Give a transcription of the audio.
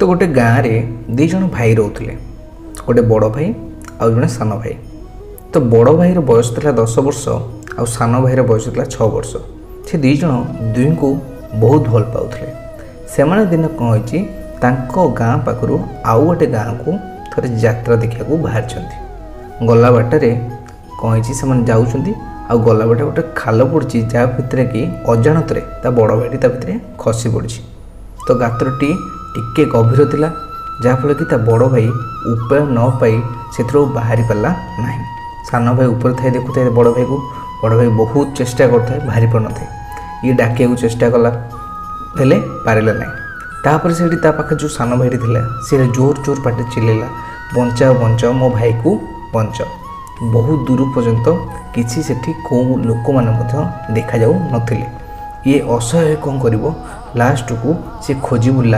तो गोटे गाँव में दी जन भाई रोते गोटे बड़ भाई आउ जड़े सान भाई। तो बड़ भाई बयस था 10 वर्ष आ सान भाई बयस था 6 वर्ष। से दी जन दुई को बहुत भल पाते से दिन कौन गाँ पाखु आउ गोटे गाँव को थे यात्रा देखा बाहर गला बाटर कौन से जाऊँच आ गला बाटे गोटे खाल पड़ी जहाँ भितर कि अजाणत बड़ भाई भितर खसी पड़ी। तो गात्रटी टिके गभीर थिला जहाँफल कि बड़ भाई उपाय न पाई से बाहरी पाला ना। सान भाई ऊपर थाई देखु था बड़ भाई को। बड़ भाई बहुत चेष्टा करता बाहरी पार न ये डाकिया चेष्टा कला हेले पारिला ना। तापर से पाखे जो सान भाई थिला सी जोर जोर पाटे चिल्लेला बंचाओ बंचाओ मो भाई को बंचाओ। बहुत दूर पर्यंत किसी सेठी को लोक माने देखा जाऊ नथिले। ये असहाय कौन करिवो लास्ट को से खोजी बुला